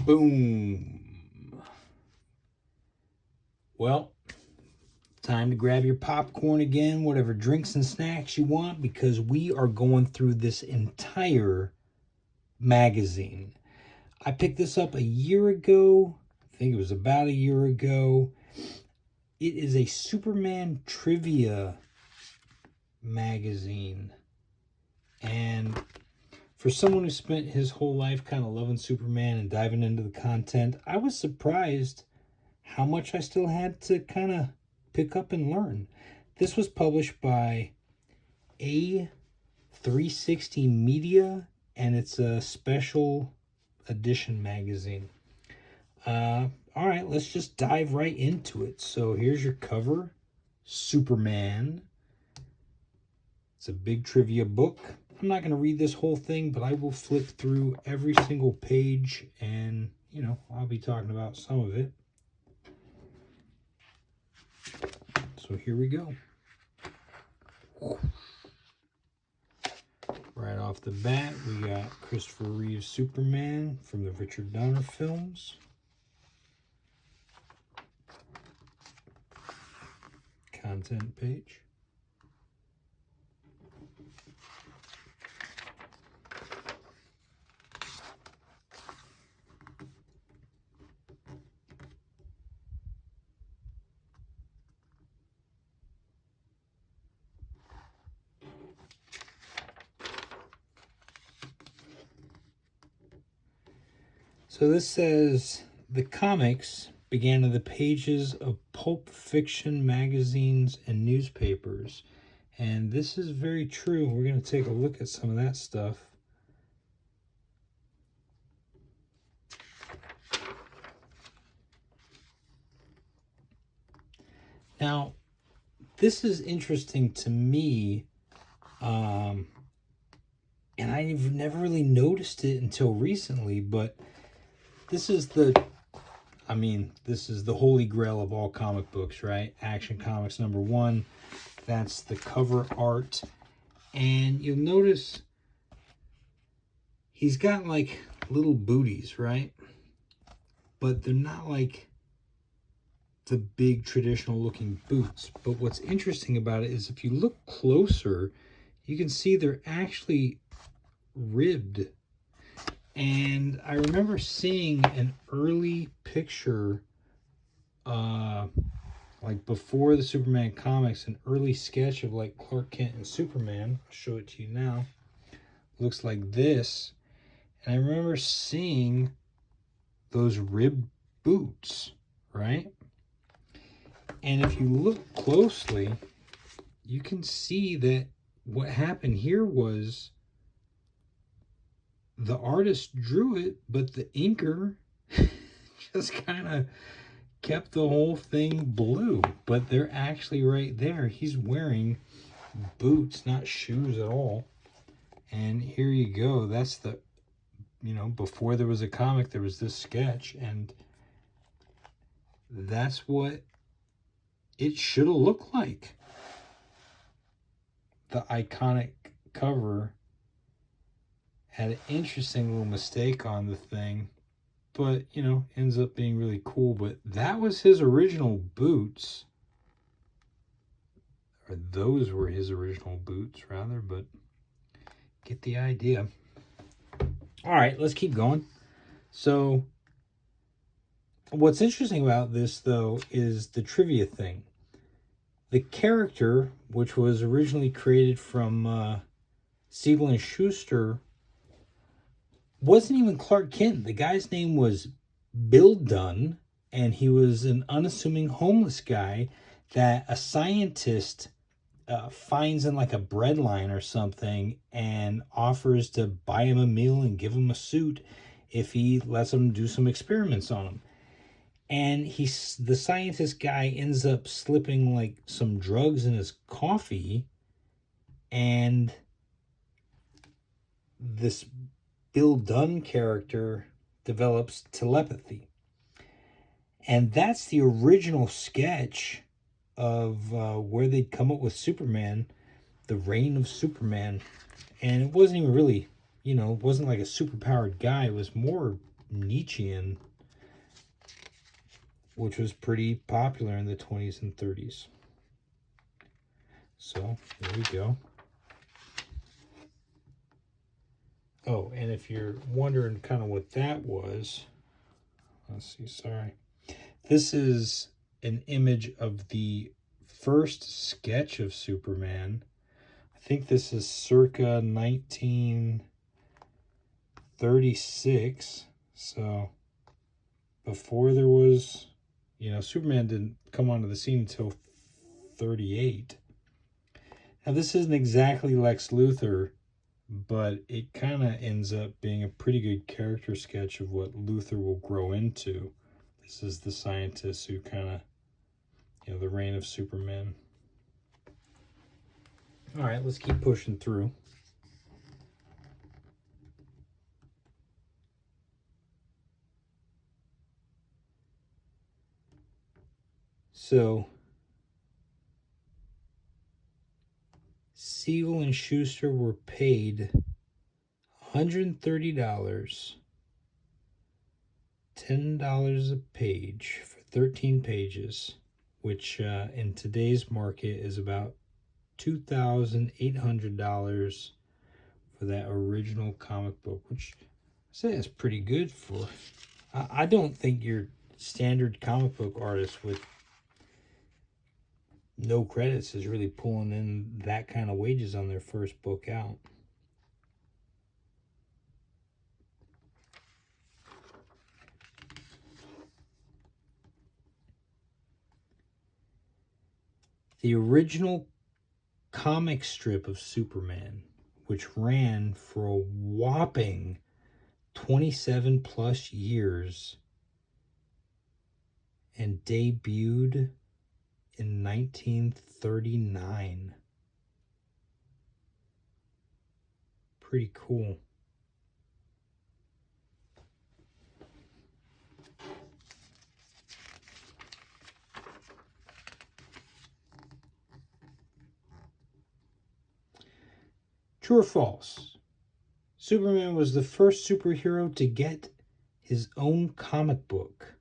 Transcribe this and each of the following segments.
Boom. Well, time to grab your popcorn again, whatever drinks and snacks you want, because we are going through this entire magazine. I picked this up a year ago. I think it was about a year ago. It is a Superman trivia magazine. And for someone who spent his whole life kind of loving Superman and diving into the content, I was surprised how much I still had to kind of pick up and learn. This was published by A360 Media, and it's a special edition magazine. All right, let's just dive right into it. So here's your cover, Superman. It's a big trivia book. I'm not going to read this whole thing, but I will flip through every single page and, I'll be talking about some of it. So here we go. Right off the bat, we got Christopher Reeve's Superman from the Richard Donner films. Content page. So this says, the comics began in the pages of pulp fiction magazines and newspapers. And this is very true. We're going to take a look at some of that stuff. Now, this is interesting to me. And I've never really noticed it until recently, but this is the holy grail of all comic books, right? Action Comics #1. That's the cover art. And you'll notice he's got like little booties, right? But they're not like the big traditional looking boots. But what's interesting about it is if you look closer, you can see they're actually ribbed. And I remember seeing an early picture, like before the Superman comics, an early sketch of like Clark Kent and Superman. I'll show it to you now. Looks like this. And I remember seeing those ribbed boots, right? And if you look closely, you can see that what happened here was the artist drew it, but the inker just kind of kept the whole thing blue. But they're actually right there. He's wearing boots, not shoes at all. And here you go. That's the, before there was a comic, there was this sketch. And that's what it should have looked like. The iconic cover had an interesting little mistake on the thing, but, ends up being really cool. But that was his original boots. Or those were his original boots, rather, but get the idea. All right, let's keep going. So, what's interesting about this, though, is the trivia thing. The character, which was originally created from Siegel and Schuster, wasn't even Clark Kent. The guy's name was Bill Dunn, and he was an unassuming homeless guy that a scientist finds in like a bread line or something and offers to buy him a meal and give him a suit if he lets him do some experiments on him. And the scientist guy ends up slipping like some drugs in his coffee, and this Bill Dunn character develops telepathy. And that's the original sketch of where they'd come up with Superman, the reign of Superman. And it wasn't even really, it wasn't like a superpowered guy. It was more Nietzschean, which was pretty popular in the 20s and 30s. So, there we go. Oh, and if you're wondering kind of what that was, let's see, sorry. This is an image of the first sketch of Superman. I think this is circa 1936. So before there was, Superman didn't come onto the scene until 38. Now, this isn't exactly Lex Luthor, but it kind of ends up being a pretty good character sketch of what Luthor will grow into. This is the scientist who kind of, the reign of Superman. All right, let's keep pushing through. So, Siegel and Schuster were paid $130, $10 a page for 13 pages, which in today's market is about $2,800 for that original comic book, which I say is pretty good for. I don't think your standard comic book artist with no credits is really pulling in that kind of wages on their first book out. The original comic strip of Superman, which ran for a whopping 27 plus years and debuted in 1939. Pretty cool. True or false? Superman was the first superhero to get his own comic book.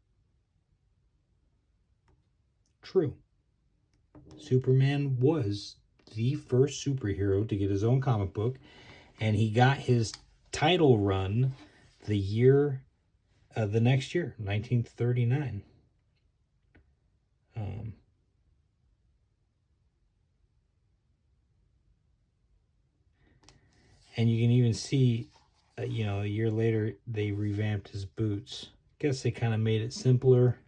True. Superman was the first superhero to get his own comic book, and he got his title run the next year, 1939. And you can even see, a year later, they revamped his boots. Guess they kind of made it simpler.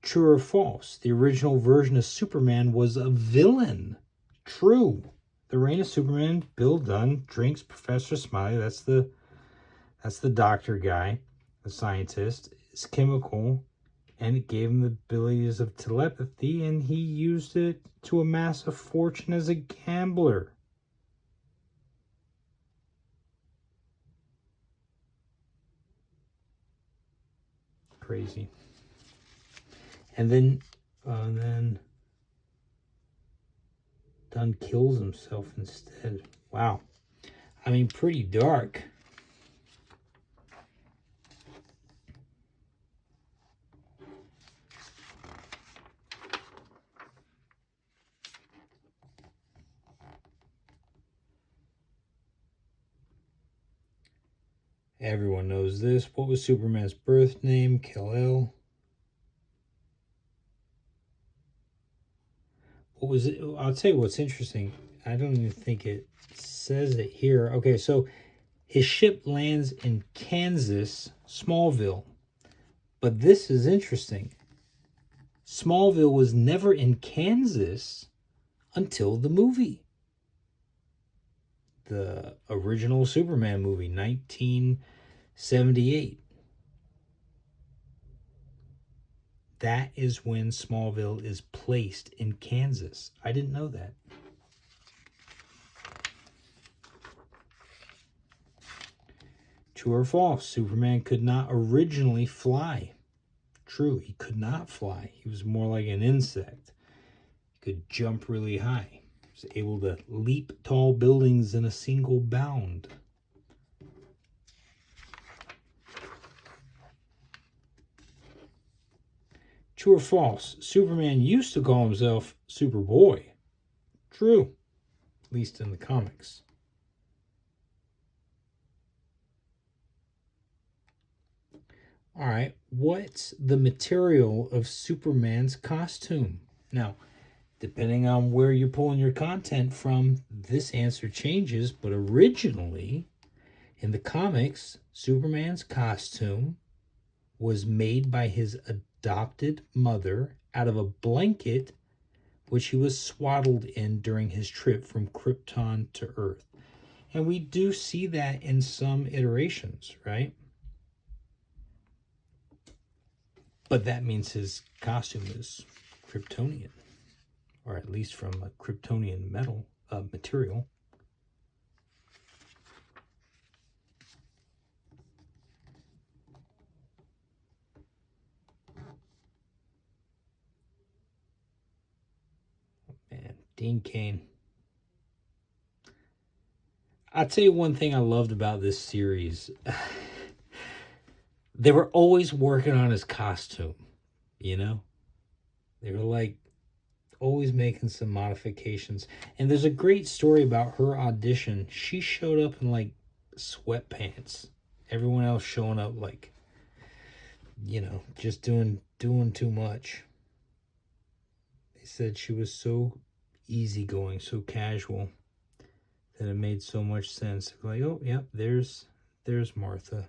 True or false? The original version of Superman was a villain. True. The Reign of Superman, Bill Dunn drinks Professor Smiley. That's the doctor guy, the scientist. It's chemical, and it gave him the abilities of telepathy, and he used it to amass a fortune as a gambler. Crazy. And then Dunn kills himself instead. Wow. I mean, pretty dark. Everyone knows this. What was Superman's birth name? Kal-El. What was it? I'll tell you what's interesting. I don't even think it says it here. Okay, so his ship lands in Kansas, Smallville. But this is interesting. Smallville was never in Kansas until the movie. The original Superman movie, 1978. That is when Smallville is placed in Kansas. I didn't know that. True or false? Superman could not originally fly. True, he could not fly. He was more like an insect. He could jump really high. He was able to leap tall buildings in a single bound. True or false? Superman used to call himself Superboy. True, at least in the comics. All right, what's the material of Superman's costume? Now, depending on where you're pulling your content from, this answer changes, but originally, in the comics, Superman's costume was made by his adopted mother out of a blanket which he was swaddled in during his trip from Krypton to Earth. And we do see that in some iterations, right? But that means his costume is Kryptonian, or at least from a Kryptonian material. Man, Dean Cain. I'll tell you one thing I loved about this series. They were always working on his costume, you know? They were like always making some modifications. And there's a great story about her audition. She showed up in like sweatpants. Everyone else showing up like, you know, just doing too much. They said she was so easygoing, so casual, that it made so much sense. Like, oh, yep, there's Martha.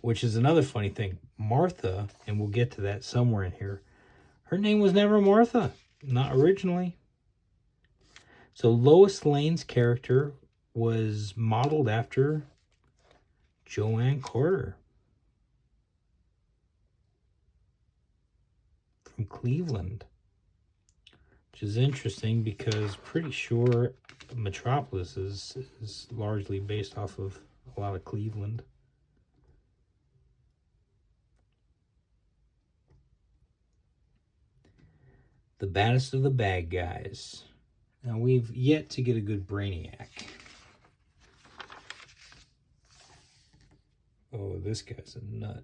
Which is another funny thing. Martha, and we'll get to that somewhere in here, her name was never Martha. Not originally. So Lois Lane's character was modeled after Joanne Carter from Cleveland. Which is interesting because pretty sure Metropolis is largely based off of a lot of Cleveland. The baddest of the bad guys. Now, we've yet to get a good Brainiac. Oh, this guy's a nut.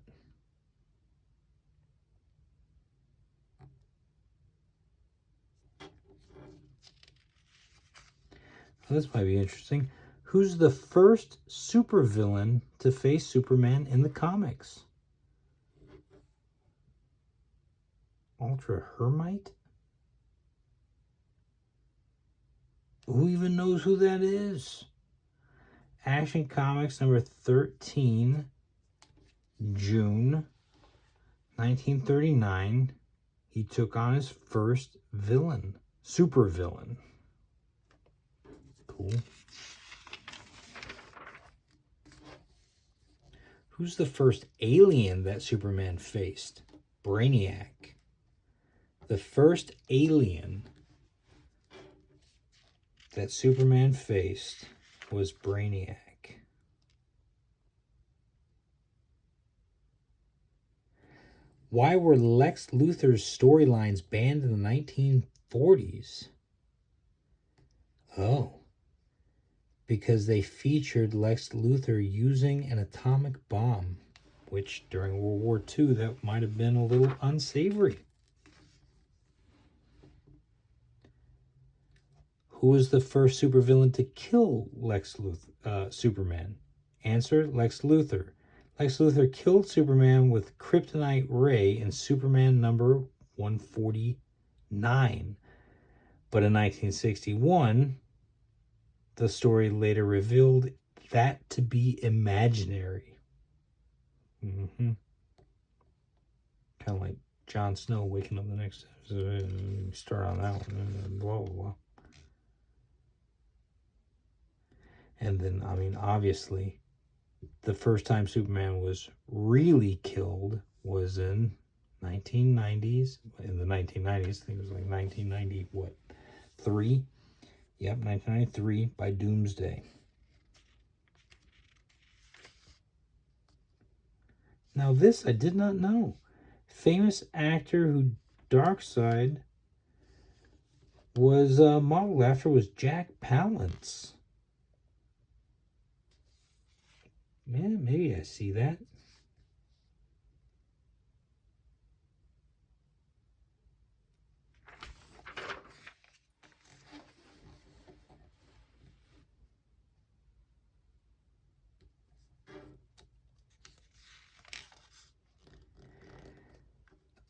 Well, this might be interesting. Who's the first supervillain to face Superman in the comics? Ultra Hermite? Who even knows who that is? Action Comics number 13, June 1939. He took on his first villain, supervillain. Cool. Who's the first alien that Superman faced? Brainiac. The first alien that Superman faced was Brainiac. Why were Lex Luthor's storylines banned in the 1940s? Oh, because they featured Lex Luthor using an atomic bomb, which during World War II, that might have been a little unsavory. Who was the first supervillain to kill Superman? Answer, Lex Luthor. Lex Luthor killed Superman with Kryptonite Ray in Superman number 149. But in 1961, the story later revealed that to be imaginary. Kind of like Jon Snow waking up the next day. Start on that one. Blah, blah, blah. And then, I mean, obviously, the first time Superman was really killed was in 1990s. In the 1990s, I think it was like 1990, what, 3? Yep, 1993 by Doomsday. Now this I did not know. Famous actor who Darkseid was modeled after was Jack Palance. Yeah, maybe I see that.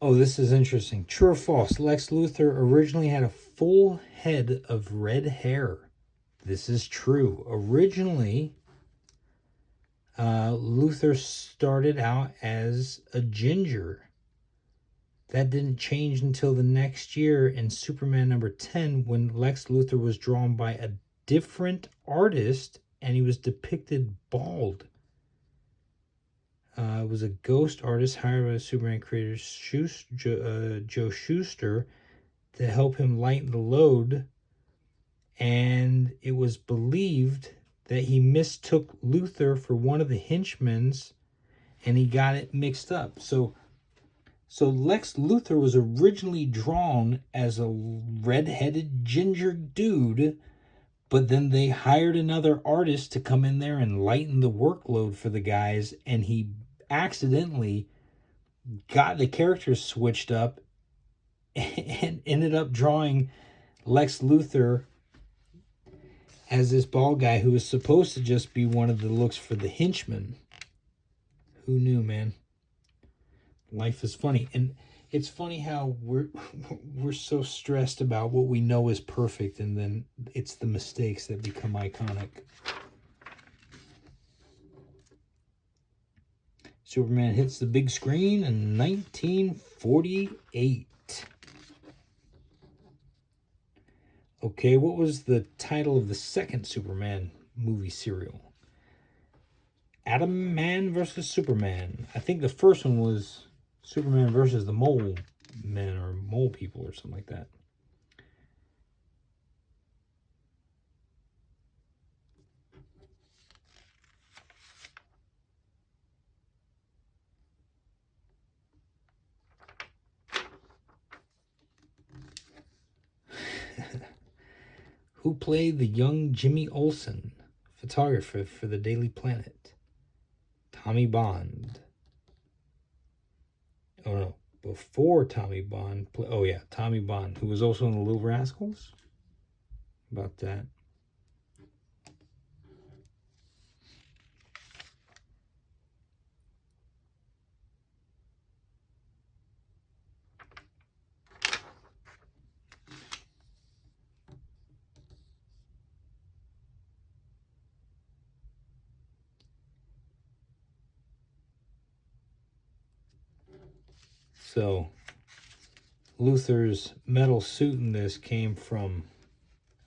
Oh, this is interesting. True or false? Lex Luthor originally had a full head of red hair. This is true. Originally, Luthor started out as a ginger. That didn't change until the next year in Superman number 10 when Lex Luthor was drawn by a different artist and he was depicted bald. It was a ghost artist hired by the Superman creator Joe Shuster to help him lighten the load. And it was believed that he mistook Luthor for one of the henchmen and he got it mixed up. So Lex Luthor was originally drawn as a red-headed ginger dude, but then they hired another artist to come in there and lighten the workload for the guys, and he accidentally got the characters switched up and ended up drawing Lex Luthor as this bald guy who was supposed to just be one of the looks for the henchmen. Who knew, man? Life is funny. And it's funny how we're so stressed about what we know is perfect, and then it's the mistakes that become iconic. Superman hits the big screen in 1948. Okay, what was the title of the second Superman movie serial? Atom Man versus Superman. I think the first one was Superman versus the Mole Men or Mole People or something like that. Who played the young Jimmy Olsen, photographer for the Daily Planet? Tommy Bond. Oh no, before Tommy Bond. Tommy Bond, who was also in the Little Rascals. About that. So, Luthor's metal suit in this came from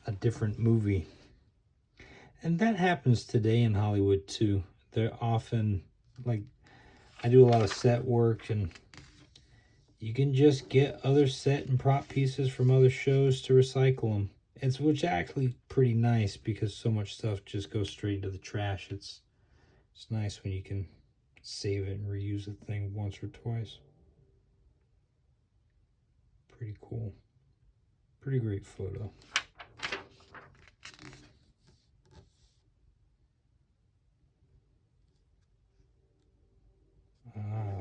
a different movie. And that happens today in Hollywood too. They're often, like, I do a lot of set work, and you can just get other set and prop pieces from other shows to recycle them. Which actually pretty nice because so much stuff just goes straight into the trash. It's nice when you can save it and reuse the thing once or twice. Pretty cool. Pretty great photo.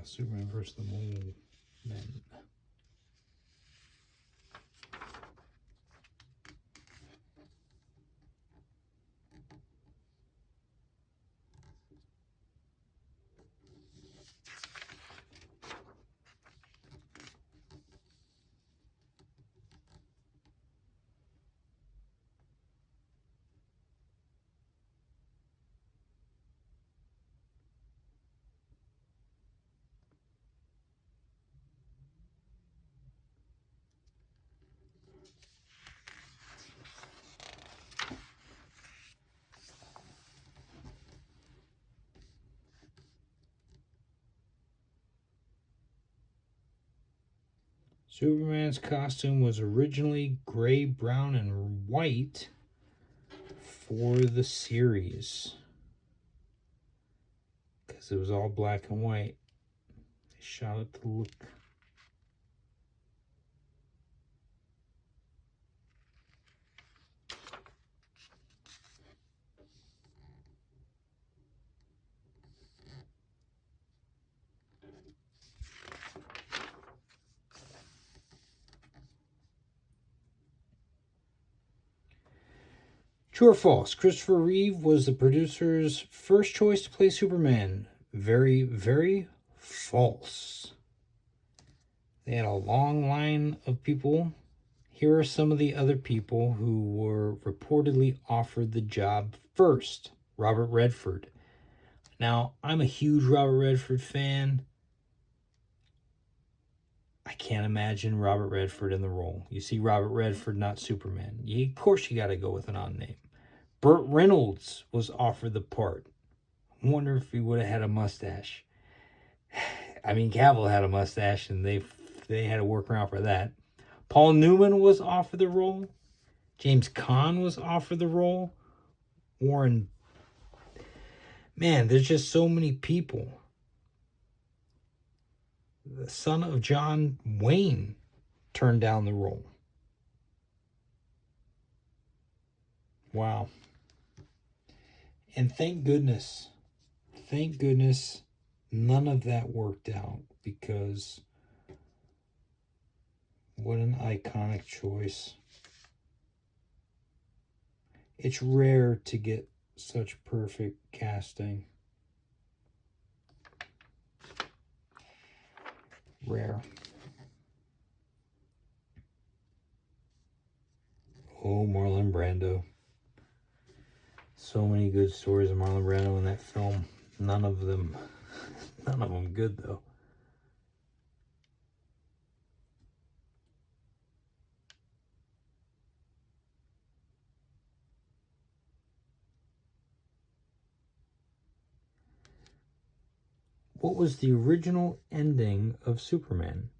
Superman versus the Mole Men. Superman's costume was originally gray, brown, and white for the series. Because it was all black and white. They shot it to look. True or false? Christopher Reeve was the producer's first choice to play Superman. Very, very false. They had a long line of people. Here are some of the other people who were reportedly offered the job first. Robert Redford. Now, I'm a huge Robert Redford fan. I can't imagine Robert Redford in the role. You see Robert Redford, not Superman. Of course you got to go with an odd name. Burt Reynolds was offered the part. I wonder if he would have had a mustache. I mean, Cavill had a mustache, and they had to work around for that. Paul Newman was offered the role. James Caan was offered the role. Warren. Man, there's just so many people. The son of John Wayne turned down the role. Wow. And thank goodness, none of that worked out, because what an iconic choice. It's rare to get such perfect casting. Rare. Oh, Marlon Brando. So many good stories of Marlon Brando in that film. None of them good, though. What was the original ending of Superman?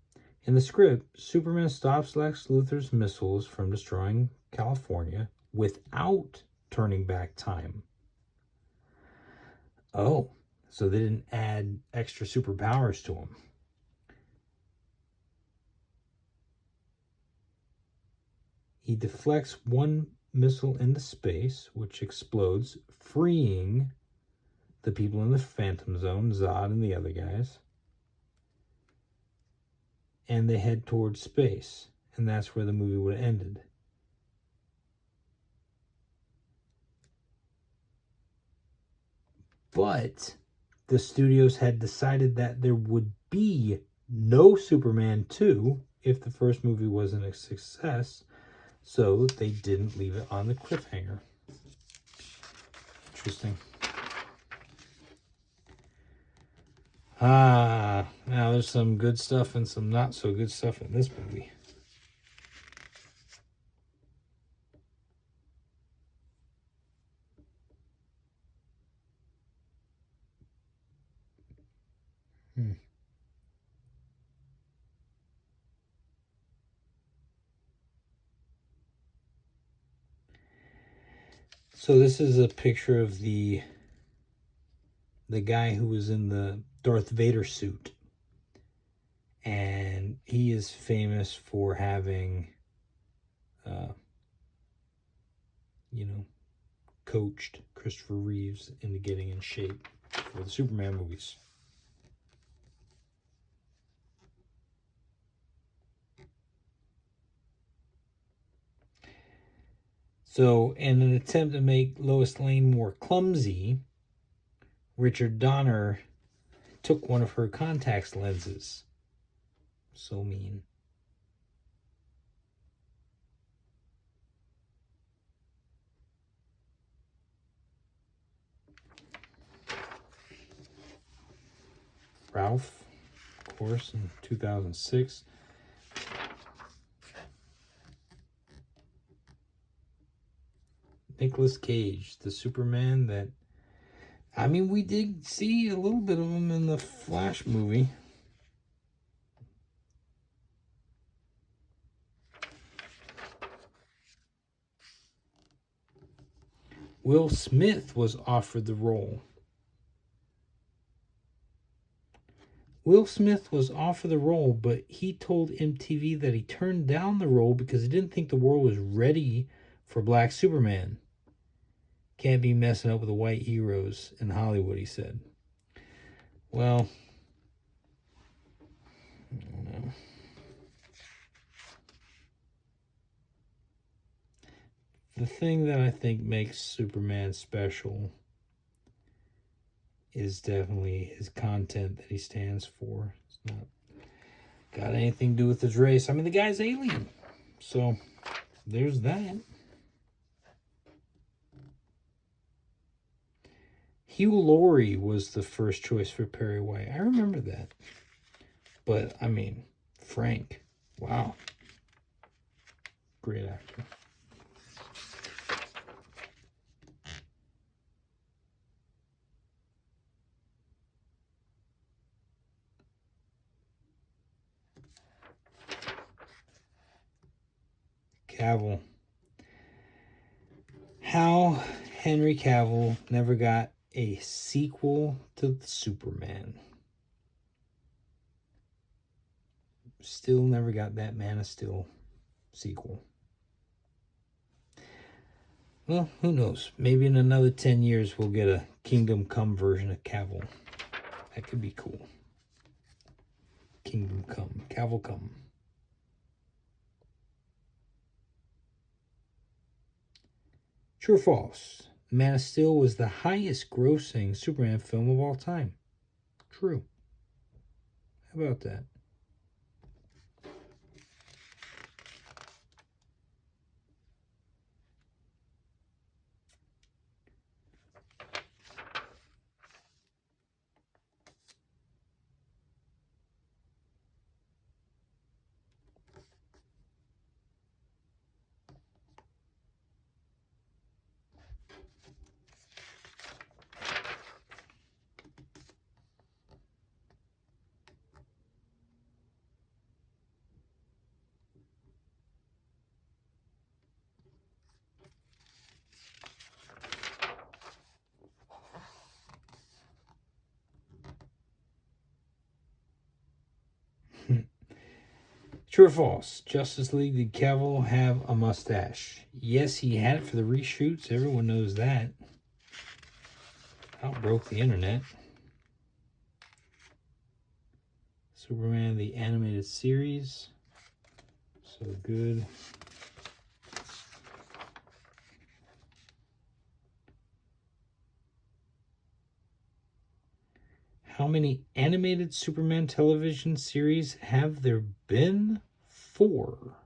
In the script, Superman stops Lex Luthor's missiles from destroying California without turning back time. Oh, so they didn't add extra superpowers to him. He deflects one missile into space, which explodes, freeing the people in the Phantom Zone, Zod and the other guys. And they head towards space. And that's where the movie would have ended. But the studios had decided that there would be no Superman 2 if the first movie wasn't a success. So they didn't leave it on the cliffhanger. Interesting. Now there's some good stuff and some not so good stuff in this movie. So this is a picture of the guy who was in the Darth Vader suit. And he is famous for having, coached Christopher Reeves into getting in shape for the Superman movies. So, in an attempt to make Lois Lane more clumsy, Richard Donner took one of her contact lenses. So mean. Ralph, of course, in 2006. Nicolas Cage, the Superman that... I mean, we did see a little bit of him in the Flash movie. Will Smith was offered the role. Will Smith was offered the role, but he told MTV that he turned down the role because he didn't think the world was ready for Black Superman. Can't be messing up with the white heroes in Hollywood, he said. Well, I don't know. the thing that I think makes Superman special is definitely his content that he stands for. It's not got anything to do with his race. I mean, the guy's alien. So, there's that. Hugh Laurie was the first choice for Perry White. I remember that. But, I mean, Frank. Wow. Great actor. Cavill. How Henry Cavill never got a sequel to Superman. Still never got that Man of Steel sequel. Well, who knows? Maybe in another 10 years we'll get a Kingdom Come version of Cavill. That could be cool. Kingdom Come. Cavill Come. True or false? Man of Steel was the highest grossing Superman film of all time. True. How about that? True or false? Justice League, did Cavill have a mustache? Yes, he had it for the reshoots. Everyone knows that. Outbroke the internet. Superman, the animated series. So good. How many animated Superman television series have there been? 4.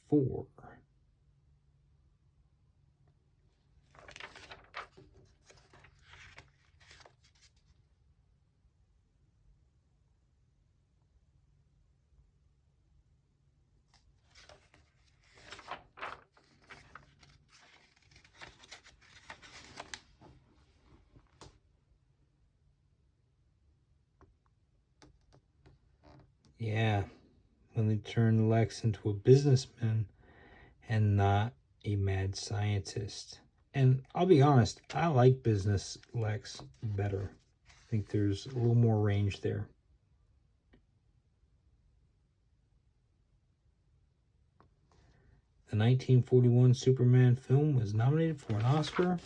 4. Yeah, when they turned Lex into a businessman and not a mad scientist. And I'll be honest, I like business Lex better. I think there's a little more range there. The 1941 Superman film was nominated for an Oscar.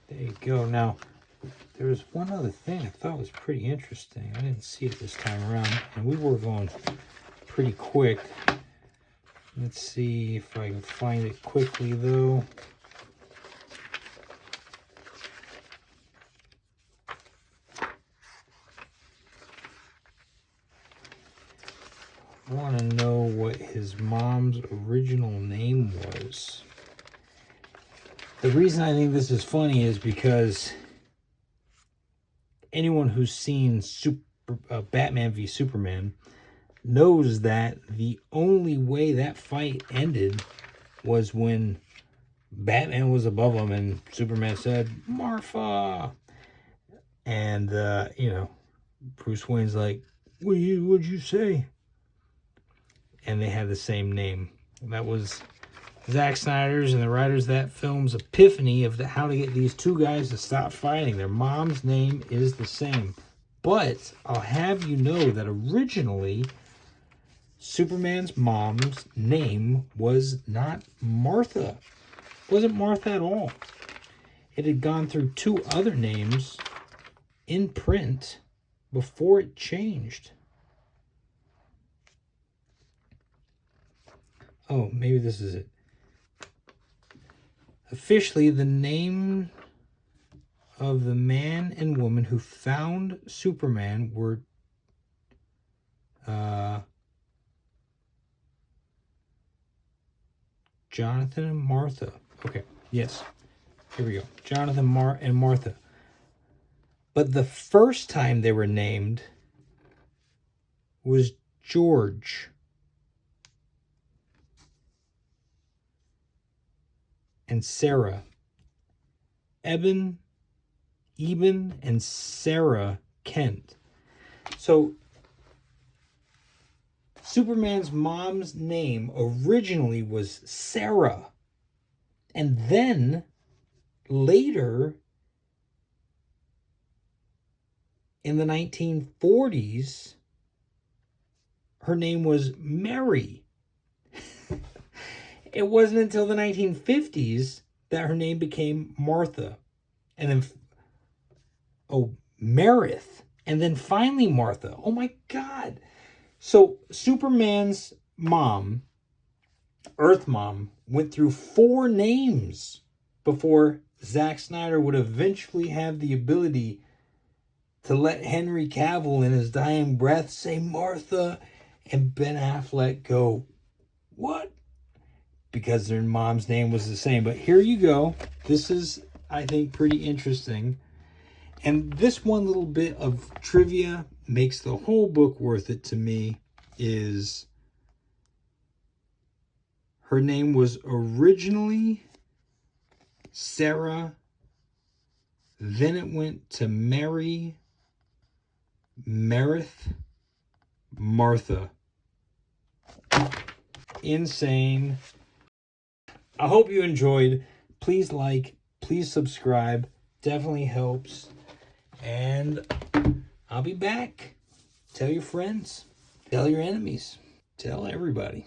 There you go. Now, there was one other thing I thought was pretty interesting. I didn't see it this time around, and we were going pretty quick. Let's see if I can find it quickly, though. I want to know what his mom's original name was. The reason I think this is funny is because anyone who's seen Batman v Superman knows that the only way that fight ended was when Batman was above him and Superman said, "Martha!" And, Bruce Wayne's like, what'd you say? And they had the same name. That was Zack Snyder's and the writers of that film's epiphany of how to get these two guys to stop fighting. Their mom's name is the same. But I'll have you know that originally Superman's mom's name was not Martha. It wasn't Martha at all. It had gone through 2 other names in print before it changed. Oh, maybe this is it. Officially, the name of the man and woman who found Superman were Jonathan and Martha. Okay, yes. Here we go. Jonathan and Martha. But the first time they were named was George. And Sarah. Eben, and Sarah Kent. So, Superman's mom's name originally was Sarah. And then, later, in the 1940s, her name was Mary. It wasn't until the 1950s that her name became Martha. And then, Meredith. And then finally Martha. Oh my God. So Superman's mom, Earth Mom, went through 4 names before Zack Snyder would eventually have the ability to let Henry Cavill in his dying breath say Martha, and Ben Affleck go, what? Because their mom's name was the same. But here you go. This is, I think, pretty interesting. And this one little bit of trivia makes the whole book worth it to me. Is her name was originally Sarah. Then it went to Mary, Meredith, Martha. Insane. I hope you enjoyed. Please like, please subscribe. Definitely helps. And I'll be back. Tell your friends. Tell your enemies. Tell everybody.